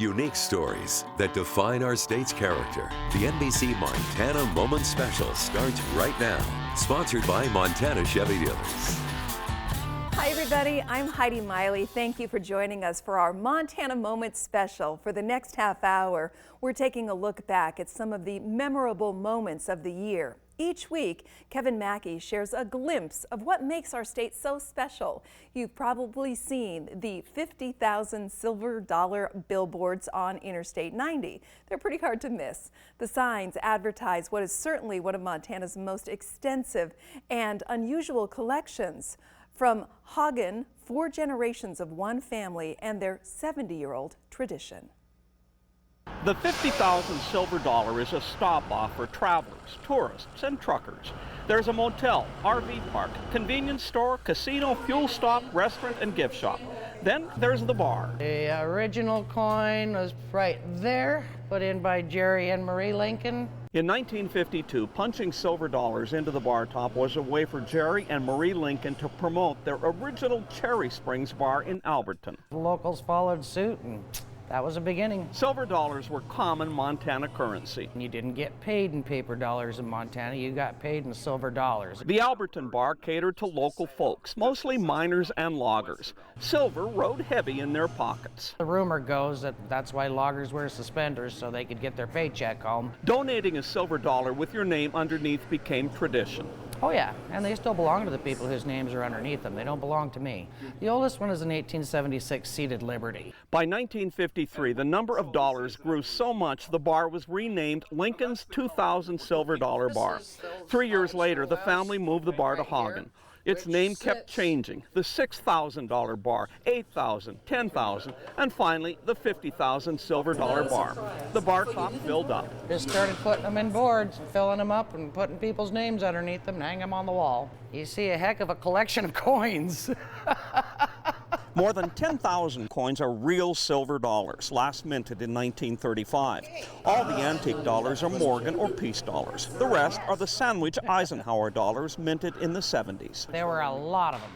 Unique stories that define our state's character. The NBC Montana Moment Special starts right now. Sponsored by Montana Chevy Dealers. Hi everybody, I'm Heidi Miley. Thank you for joining us for our Montana Moment Special. For the next half hour, we're taking a look back at some of the memorable moments of the year. Each week, Kevin Maki shares a glimpse of what makes our state so special. You've probably seen the 50,000 silver dollar billboards on Interstate 90. They're pretty hard to miss. The signs advertise what is certainly one of Montana's most extensive and unusual collections. From Hagen, 4 generations of one family and their 70-year-old tradition. The 50,000 silver dollar is a stop-off for travelers, tourists, and truckers. There's a motel, RV park, convenience store, casino, fuel stop, restaurant, and gift shop. Then there's the bar. The original coin was right there, put in by Jerry and Marie Lincoln. In 1952, punching silver dollars into the bar top was a way for Jerry and Marie Lincoln to promote their original Cherry Springs bar in Alberton. The locals followed suit, and that was a beginning. Silver dollars were common Montana currency. You didn't get paid in paper dollars in Montana, you got paid in silver dollars. The Alberton bar catered to local folks, mostly miners and loggers. Silver rode heavy in their pockets. The rumor goes that that's why loggers wear suspenders, so they could get their paycheck home. Donating a silver dollar with your name underneath became tradition. Oh yeah, and they still belong to the people whose names are underneath them. They don't belong to me. The oldest one is an 1876 seated Liberty. By 1953, the number of dollars grew so much the bar was renamed Lincoln's 2000 Silver Dollar Bar. 3 years later, the family moved the bar to Hagen. Its name kept changing. The $6,000 bar, $8,000, $10,000, and finally the $50,000 silver dollar bar. The bar top filled up. Just started putting them in boards, and filling them up, and putting people's names underneath them, and hanging them on the wall. You see a heck of a collection of coins. More than 10,000 coins are real silver dollars, last minted in 1935. All the antique dollars are Morgan or peace dollars. The rest are the Sandwich Eisenhower dollars minted in the 70s. There were a lot of them.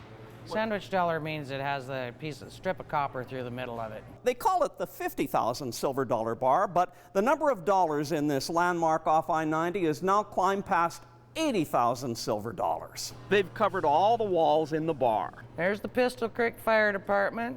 Sandwich dollar means it has the strip of copper through the middle of it. They call it the 50,000 silver dollar bar, but the number of dollars in this landmark off I-90 has now climbed past 80,000 silver dollars. They've covered all the walls in the bar. There's the Pistol Creek Fire Department.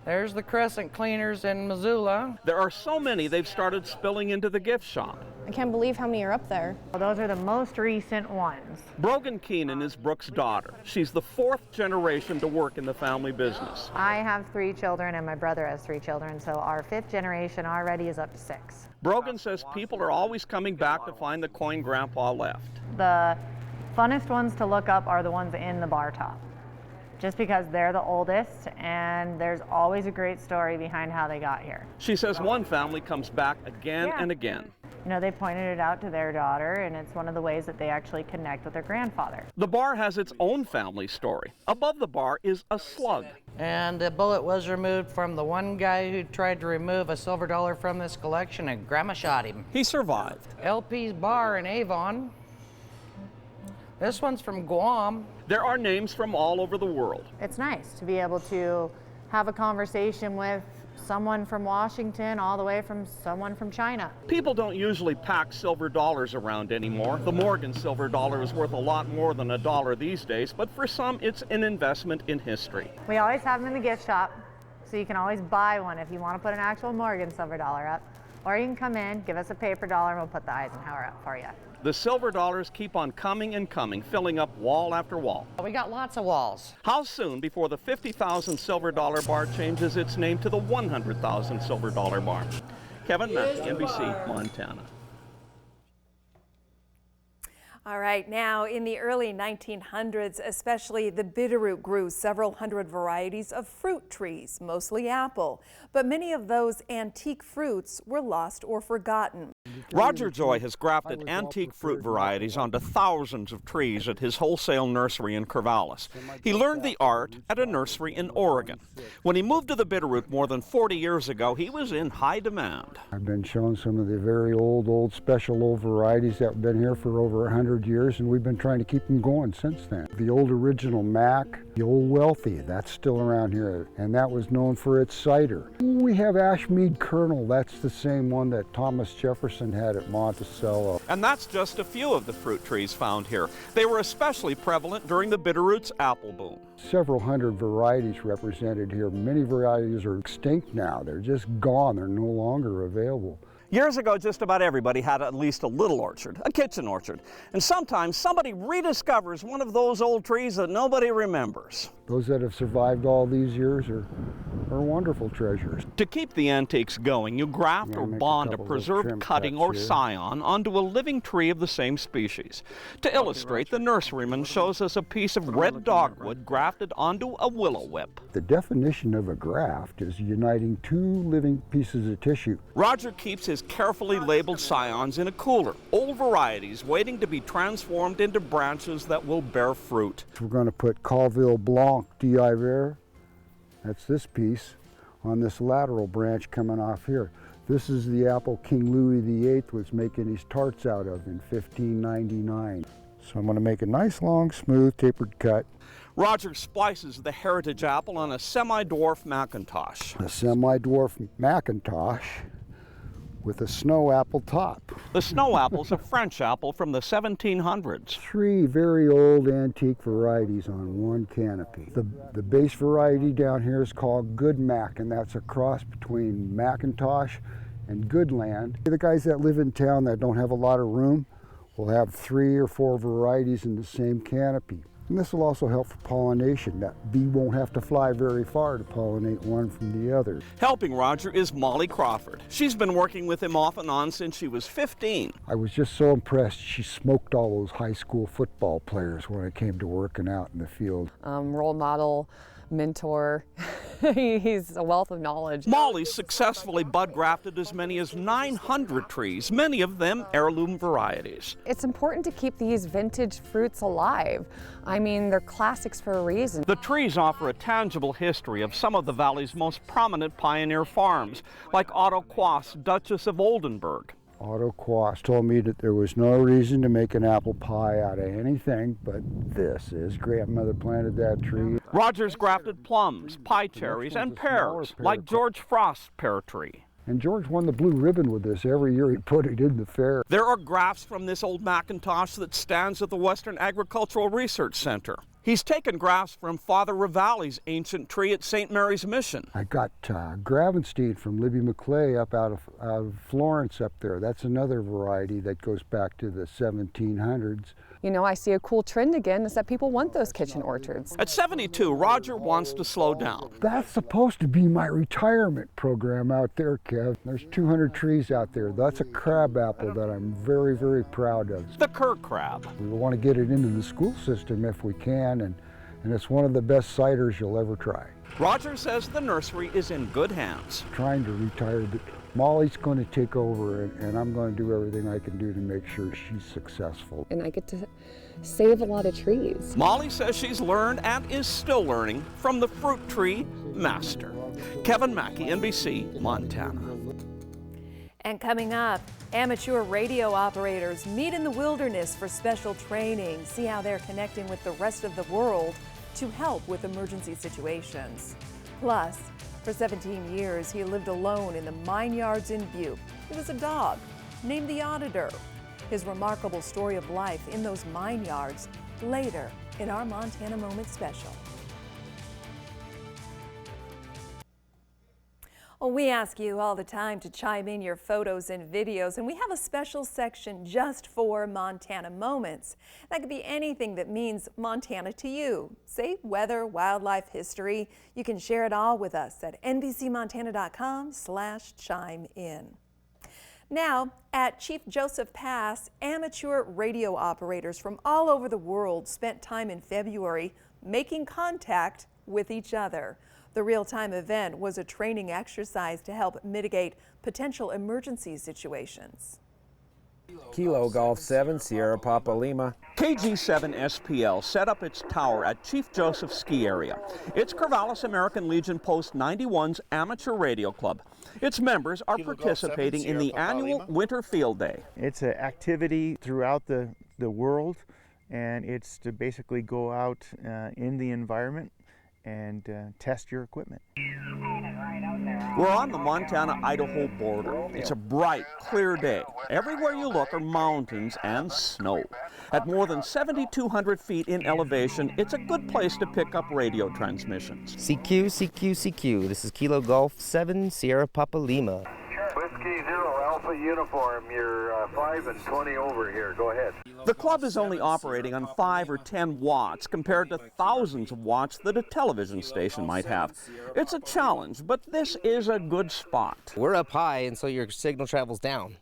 There's the Crescent Cleaners in Missoula. There are so many they've started spilling into the gift shop. I can't believe how many are up there. Well, those are the most recent ones. Brogan Keenan is Brooke's daughter. She's the 4th generation to work in the family business. I have 3 children and my brother has 3 children, so our 5th generation already is up to 6. Brogan says people are always coming back to find the coin Grandpa left. The funnest ones to look up are the ones in the bar top, just because they're the oldest and there's always a great story behind how they got here. She says one family comes back again and again. You know, they pointed it out to their daughter, and it's one of the ways that they actually connect with their grandfather. The bar has its own family story. Above the bar is a slug. And the bullet was removed from the one guy who tried to remove a silver dollar from this collection, and Grandma shot him. He survived. LP's Bar in Avon. This one's from Guam. There are names from all over the world. It's nice to be able to have a conversation with someone from Washington all the way from someone from China. People don't usually pack silver dollars around anymore. The Morgan silver dollar is worth a lot more than a dollar these days, but for some it's an investment in history. We always have them in the gift shop, so you can always buy one if you want to put an actual Morgan silver dollar up. Or you can come in, give us a paper dollar, and we'll put the Eisenhower up for you. The silver dollars keep on coming and coming, filling up wall after wall. We got lots of walls. How soon before the 50,000 silver dollar bar changes its name to the 100,000 silver dollar bar? Kevin Maki, NBC, Montana. All right, now in the early 1900s, especially the Bitterroot grew several hundred varieties of fruit trees, mostly apple. But many of those antique fruits were lost or forgotten. Roger Joy has grafted antique fruit varieties onto thousands of trees at his wholesale nursery in Corvallis. He learned the art at a nursery in Oregon. When he moved to the Bitterroot more than 40 years ago, he was in high demand. I've been shown some of the very old special old varieties that have been here for over 100 100 years, and we've been trying to keep them going since then. The old original Mac, the old Wealthy, that's still around here, and that was known for its cider. We have Ashmead Kernel, that's the same one that Thomas Jefferson had at Monticello. And that's just a few of the fruit trees found here. They were especially prevalent during the Bitterroots apple boom. Several hundred varieties represented here. Many varieties are extinct now. They're just gone. They're no longer available. Years ago, just about everybody had at least a little orchard, a kitchen orchard. And sometimes somebody rediscovers one of those old trees that nobody remembers. Those that have survived all these years are wonderful treasures. To keep the antiques going, you graft or bond a preserved cutting or scion onto a living tree of the same species. To illustrate, the nurseryman shows us a piece of red dogwood grafted onto a willow whip. The definition of a graft is uniting two living pieces of tissue. Roger keeps his carefully labeled scions in a cooler, old varieties waiting to be transformed into branches that will bear fruit. We're going to put Colville Blanc d'Hiver, that's this piece, on this lateral branch coming off here. This is the apple King Louis VIII was making his tarts out of in 1599. So I'm going to make a nice long smooth tapered cut. Roger splices the heritage apple on a semi-dwarf Macintosh. A semi-dwarf Macintosh with a snow apple top. The snow apple's a French apple from the 1700s. Three very old antique varieties on one canopy. The base variety down here is called Good Mac, and that's a cross between Macintosh and Goodland. The guys that live in town that don't have a lot of room will have 3 or 4 varieties in the same canopy. And this will also help for pollination. That bee won't have to fly very far to pollinate one from the other. Helping Roger is Molly Crawford. She's been working with him off and on since she was 15. I was just so impressed. She smoked all those high school football players when it came to working out in the field. Role model, mentor. He's a wealth of knowledge. Molly successfully bud grafted as many as 900 trees, many of them heirloom varieties. It's important to keep these vintage fruits alive. I mean, they're classics for a reason. The trees offer a tangible history of some of the valley's most prominent pioneer farms, like Otto Quast, Duchess of Oldenburg. Otto Quast told me that there was no reason to make an apple pie out of anything but this. His grandmother planted that tree. Roger's grafted plums, pie cherries, and pears, like George Frost's pear tree. And George won the blue ribbon with this every year he put it in the fair. There are grafts from this old Macintosh that stands at the Western Agricultural Research Center. He's taken grafts from Father Ravalli's ancient tree at St. Mary's Mission. I got Gravenstein from Libby McClay up out of Florence up there. That's another variety that goes back to the 1700s. You know, I see a cool trend again is that people want those kitchen orchards. At 72, Roger wants to slow down. That's supposed to be my retirement program out there, Kev. There's 200 trees out there. That's a crab apple that I'm very, very proud of. The Kerr crab. We want to get it into the school system if we can, and it's one of the best ciders you'll ever try. Roger says the nursery is in good hands. Trying to retire, but Molly's going to take over, and I'm going to do everything I can do to make sure she's successful. And I get to save a lot of trees. Molly says she's learned and is still learning from the fruit tree master. Kevin Maki, NBC, Montana. And coming up, amateur radio operators meet in the wilderness for special training. See how they're connecting with the rest of the world to help with emergency situations. Plus, for 17 years, he lived alone in the mine yards in Butte. He was a dog named the Auditor. His remarkable story of life in those mine yards later in our Montana Moment special. Well, we ask you all the time to chime in your photos and videos, and we have a special section just for Montana Moments. That could be anything that means Montana to you. Say weather, wildlife, history. You can share it all with us at nbcmontana.com/chime in. Now, at Chief Joseph Pass, amateur radio operators from all over the world spent time in February making contact with each other. The real-time event was a training exercise to help mitigate potential emergency situations. Kilo Golf 7, Sierra Papa Lima. KG7 SPL set up its tower at Chief Joseph Ski Area. It's Corvallis American Legion Post 91's amateur radio club. Its members are participating in the annual Winter Field Day. It's an activity throughout the the world, and it's to basically go out in the environment and test your equipment. We're on the Montana-Idaho border. It's a bright, clear day. Everywhere you look are mountains and snow. At more than 7,200 feet in elevation, it's a good place to pick up radio transmissions. CQ, CQ, CQ. This is Kilo Golf 7, Sierra Papa Lima. Whiskey 0 Alpha Uniform, you're 5 and 20 over here. Go ahead. The club is only operating on 5 or 10 watts compared to thousands of watts that a television station might have. It's a challenge, but this is a good spot. We're up high, and so your signal travels down,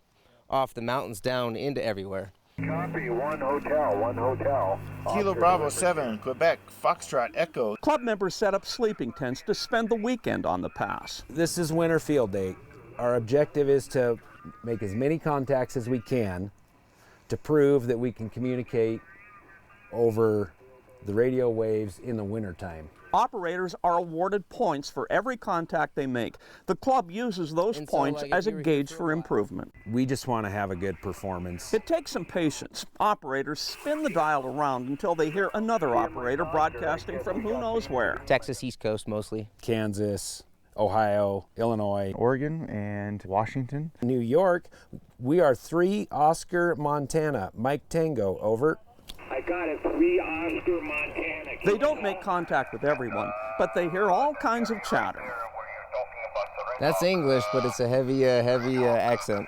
off the mountains down into everywhere. Copy, 1 hotel, 1 hotel. Kilo Bravo 7, Quebec, Foxtrot Echo. Club members set up sleeping tents to spend the weekend on the pass. This is winter field day. Our objective is to make as many contacts as we can to prove that we can communicate over the radio waves in the wintertime. Operators are awarded points for every contact they make. The club uses those points as a gauge for improvement. We just want to have a good performance. It takes some patience. Operators spin the dial around until they hear another operator broadcasting from who knows where. Texas, East Coast mostly. Kansas, Ohio, Illinois, Oregon, and Washington. New York. We are 3 Oscar Montana. Mike Tango, over. I got it, 3 Oscar Montana. They don't make contact with everyone, but they hear all kinds of chatter. That's English, but it's a heavy accent.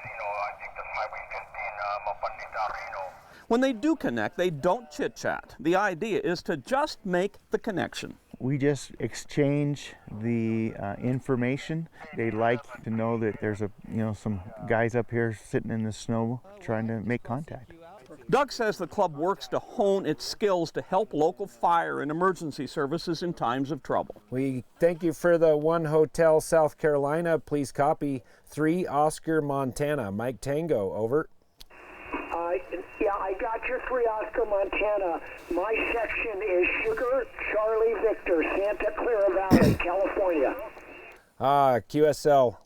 When they do connect, they don't chit-chat. The idea is to just make the connection. We just exchange the information. They like to know that there's some guys up here sitting in the snow trying to make contact. Doug says the club works to hone its skills to help local fire and emergency services in times of trouble. We thank you for the 1 Hotel South Carolina. Please copy 3 Oscar Montana. Mike Tango, over. Yeah, I got your 3 Oscar Montana. My section is Sugar Charlie Victor, Santa Clara Valley, California. QSL,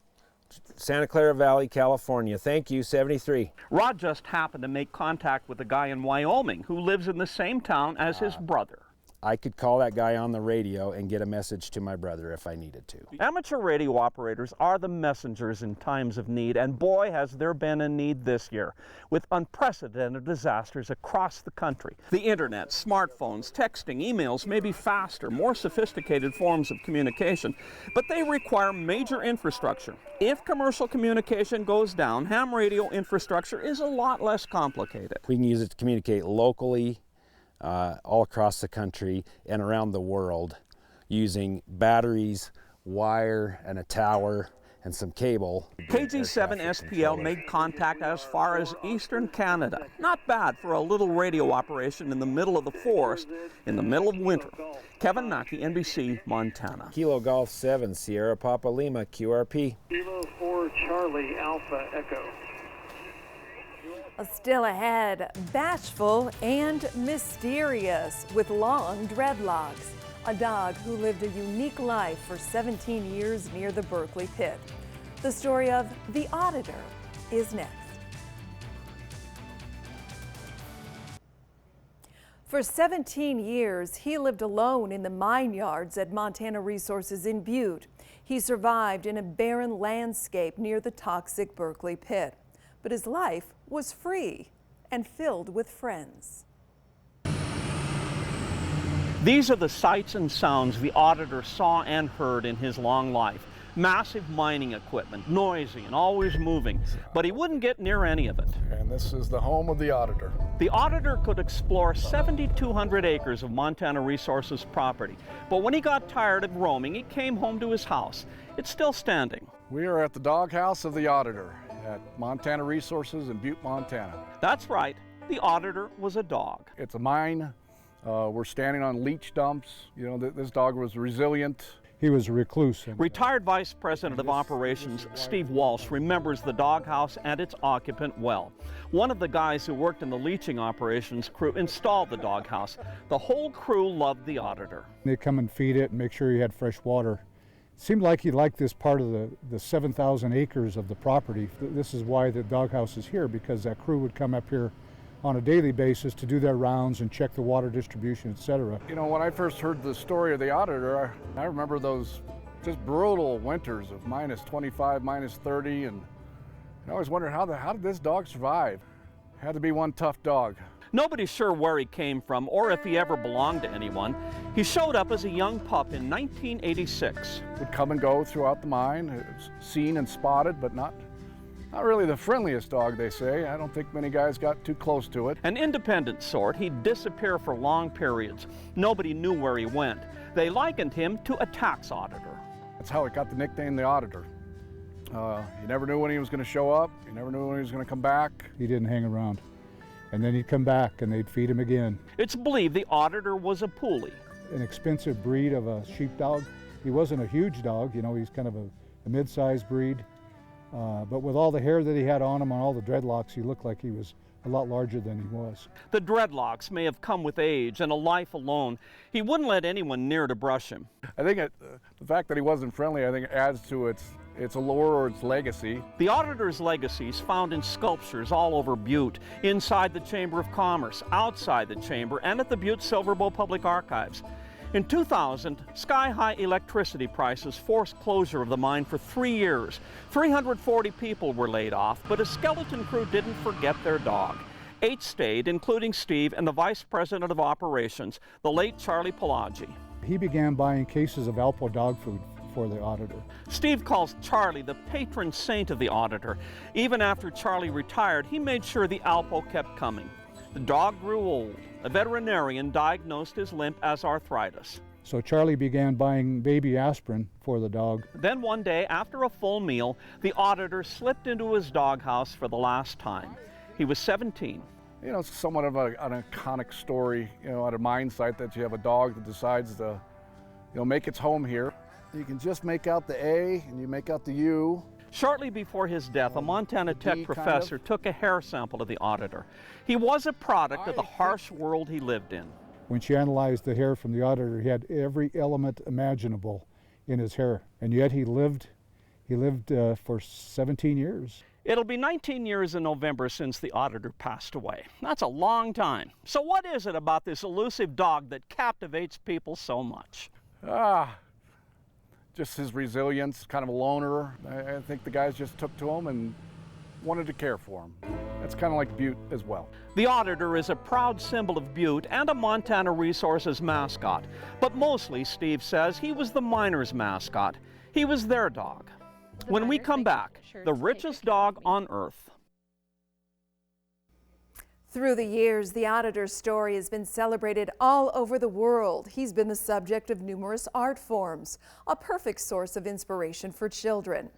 Santa Clara Valley, California. Thank you, 73. Rod just happened to make contact with a guy in Wyoming who lives in the same town as his brother. I could call that guy on the radio and get a message to my brother if I needed to. Amateur radio operators are the messengers in times of need, and boy, has there been a need this year, with unprecedented disasters across the country. The internet, smartphones, texting, emails may be faster, more sophisticated forms of communication, but they require major infrastructure. If commercial communication goes down, ham radio infrastructure is a lot less complicated. We can use it to communicate locally, all across the country and around the world, using batteries, wire, and a tower, and some cable. KG7 SPL made contact as far as eastern Canada. Not bad for a little radio operation in the middle of the forest in the middle of winter. Kevin Maki, NBC, Montana. Kilo Golf 7, Sierra Papa Lima, QRP. Kilo 4 Charlie Alpha Echo. Still ahead, bashful and mysterious with long dreadlocks. A dog who lived a unique life for 17 years near the Berkeley pit. The story of the Auditor is next. For 17 years, he lived alone in the mine yards at Montana Resources in Butte. He survived in a barren landscape near the toxic Berkeley pit. But his life was free and filled with friends. These are the sights and sounds the auditor saw and heard in his long life. Massive mining equipment, noisy and always moving, but he wouldn't get near any of it. And this is the home of the auditor. The auditor could explore 7,200 acres of Montana Resources property, but when he got tired of roaming, he came home to his house. It's still standing. We are at the doghouse of the auditor at Montana Resources in Butte, Montana. That's right, the auditor was a dog. It's a mine. We're standing on leach dumps. You know, this dog was resilient. He was a recluse. Retired Vice President of Operations Steve Walsh remembers the doghouse and its occupant well. One of the guys who worked in the leaching operations crew installed the doghouse. The whole crew loved the auditor. They'd come and feed it and make sure he had fresh water. It seemed like he liked this part of the 7,000 acres of the property. This is why the doghouse is here, because that crew would come up here on a daily basis to do their rounds and check the water distribution, etc. You know, when I first heard the story of the auditor, I remember those just brutal winters of minus 25, minus 30, and I always wondered how did this dog survive? Had to be one tough dog. Nobody's sure where he came from or if he ever belonged to anyone. He showed up as a young pup in 1986. Would come and go throughout the mine, seen and spotted, but not really the friendliest dog, they say. I don't think many guys got too close to it. An independent sort, he'd disappear for long periods. Nobody knew where he went. They likened him to a tax auditor. That's how it got the nickname the Auditor. You never knew when he was going to show up. You never knew when he was going to come back. He didn't hang around. And then he'd come back and they'd feed him again. It's believed the Auditor was a poolie. An expensive breed of a sheepdog. He wasn't a huge dog, you know, he's kind of a mid-sized breed. But with all the hair that he had on him and all the dreadlocks, he looked like he was a lot larger than he was. The dreadlocks may have come with age and a life alone. He wouldn't let anyone near to brush him. I think the fact that he wasn't friendly, I think, adds to its allure or its legacy. The Auditor's legacy is found in sculptures all over Butte, inside the Chamber of Commerce, outside the Chamber, and at the Butte Silver Bow Public Archives. In 2000, sky-high electricity prices forced closure of the mine for 3 years. 340 people were laid off, but a skeleton crew didn't forget their dog. 8 stayed, including Steve and the Vice President of Operations, the late Charlie Pelagi. He began buying cases of Alpo dog food for the Auditor. Steve calls Charlie the patron saint of the Auditor. Even after Charlie retired, he made sure the Alpo kept coming. The dog grew old. A veterinarian diagnosed his limp as arthritis. So Charlie began buying baby aspirin for the dog. Then one day, after a full meal, the Auditor slipped into his doghouse for the last time. He was 17. You know, it's somewhat of an iconic story, you know, at a mine site that you have a dog that decides to, make its home here. You can just make out the A and you make out the U. Shortly before his death, a Montana Tech professor took a hair sample of the Auditor. He was a product of the harsh world he lived in. When she analyzed the hair from the Auditor, he had every element imaginable in his hair, and yet he lived for 17 years. It'll be 19 years in November since the Auditor passed away. That's a long time. So what is it about this elusive dog that captivates people so much? Just his resilience, kind of a loner. I think the guys just took to him and wanted to care for him. That's kind of like Butte as well. The Auditor is a proud symbol of Butte and a Montana Resources mascot. But mostly, Steve says, he was the miners' mascot. He was their dog. When we come back, the richest dog on earth. Through the years, the Auditor's story has been celebrated all over the world. He's been the subject of numerous art forms, a perfect source of inspiration for children.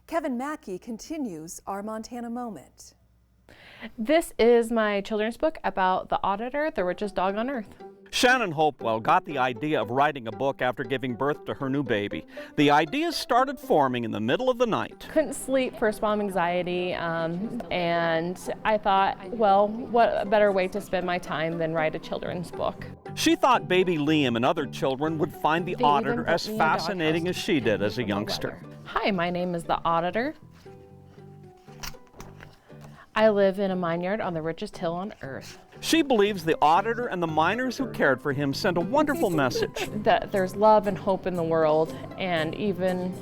Kevin Maki continues our Montana Moment. This is my children's book about the Auditor, the richest dog on earth. Shannon Hopewell got the idea of writing a book after giving birth to her new baby. The ideas started forming in the middle of the night. Couldn't sleep, first mom anxiety, and I thought, well, what a better way to spend my time than write a children's book. She thought baby Liam and other children would find the Auditor as fascinating as she did as a youngster. Hi, my name is the Auditor. I live in a mine yard on the richest hill on earth. She believes the Auditor and the miners who cared for him sent a wonderful message. That there's love and hope in the world, and even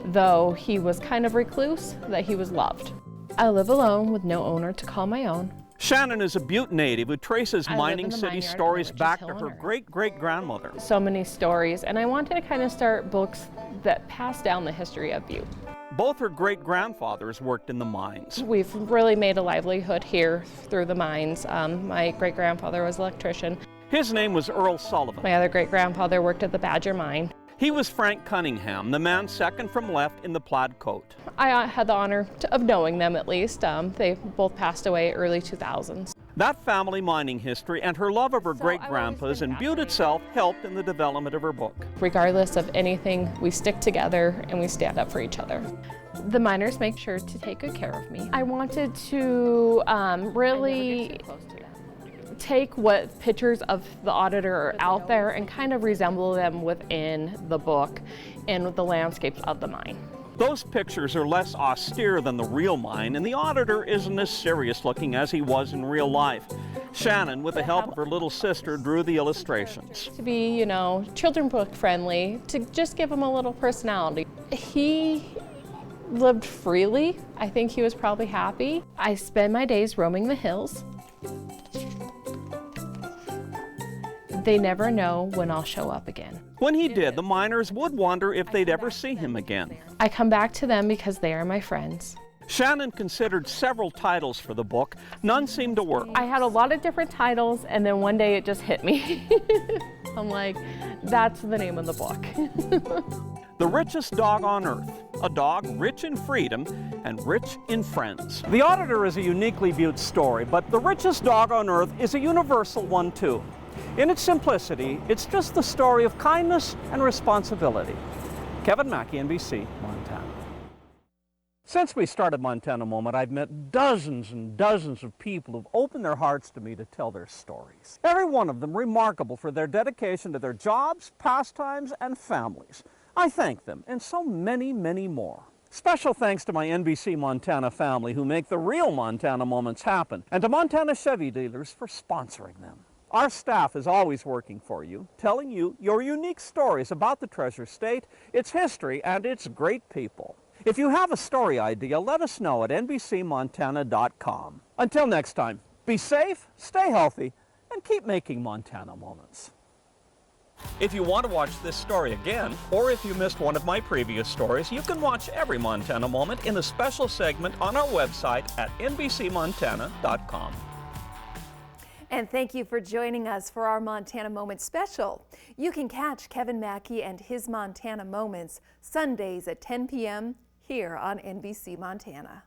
though he was kind of recluse, that he was loved. I live alone with no owner to call my own. Shannon is a Butte native who traces mining city stories back to her great-great-grandmother. So many stories, and I wanted to kind of start books that pass down the history of Butte. Both her great-grandfathers worked in the mines. We've really made a livelihood here through the mines. My great-grandfather was an electrician. His name was Earl Sullivan. My other great-grandfather worked at the Badger mine. He was Frank Cunningham, the man second from left in the plaid coat. I had the honor of knowing them at least. They both passed away early 2000s. That family mining history and her love of her great-grandpas and Butte itself helped in the development of her book. Regardless of anything, we stick together and we stand up for each other. The miners make sure to take good care of me. I wanted to really take what pictures of the Auditor are out there and kind of resemble them within the book and with the landscapes of the mine. Those pictures are less austere than the real mine, and the auditor isn't as serious looking as he was in real life. Shannon, with the help of her little sister, drew the illustrations. To be, you know, children book friendly, to just give him a little personality. He lived freely. I think he was probably happy. I spend my days roaming the hills. They never know when I'll show up again. When he did, the miners would wonder if they'd ever see him again. I come back to them because they are my friends. Shannon considered several titles for the book. None seemed to work. I had a lot of different titles, and then one day it just hit me. I'm like, that's the name of the book. The Richest Dog on Earth, a dog rich in freedom and rich in friends. The Auditor is a uniquely viewed story, but The Richest Dog on Earth is a universal one too. In its simplicity, it's just the story of kindness and responsibility. Kevin Maki, NBC, Montana. Since we started Montana Moment, I've met dozens and dozens of people who've opened their hearts to me to tell their stories. Every one of them remarkable for their dedication to their jobs, pastimes, and families. I thank them, and so many, many more. Special thanks to my NBC Montana family who make the real Montana Moments happen, and to Montana Chevy dealers for sponsoring them. Our staff is always working for you, telling you your unique stories about the Treasure State, its history, and its great people. If you have a story idea, let us know at NBCMontana.com. Until next time, be safe, stay healthy, and keep making Montana Moments. If you want to watch this story again, or if you missed one of my previous stories, you can watch every Montana Moment in a special segment on our website at NBCMontana.com. And thank you for joining us for our Montana Moment special. You can catch Kevin Maki and his Montana Moments Sundays at 10 p.m. here on NBC Montana.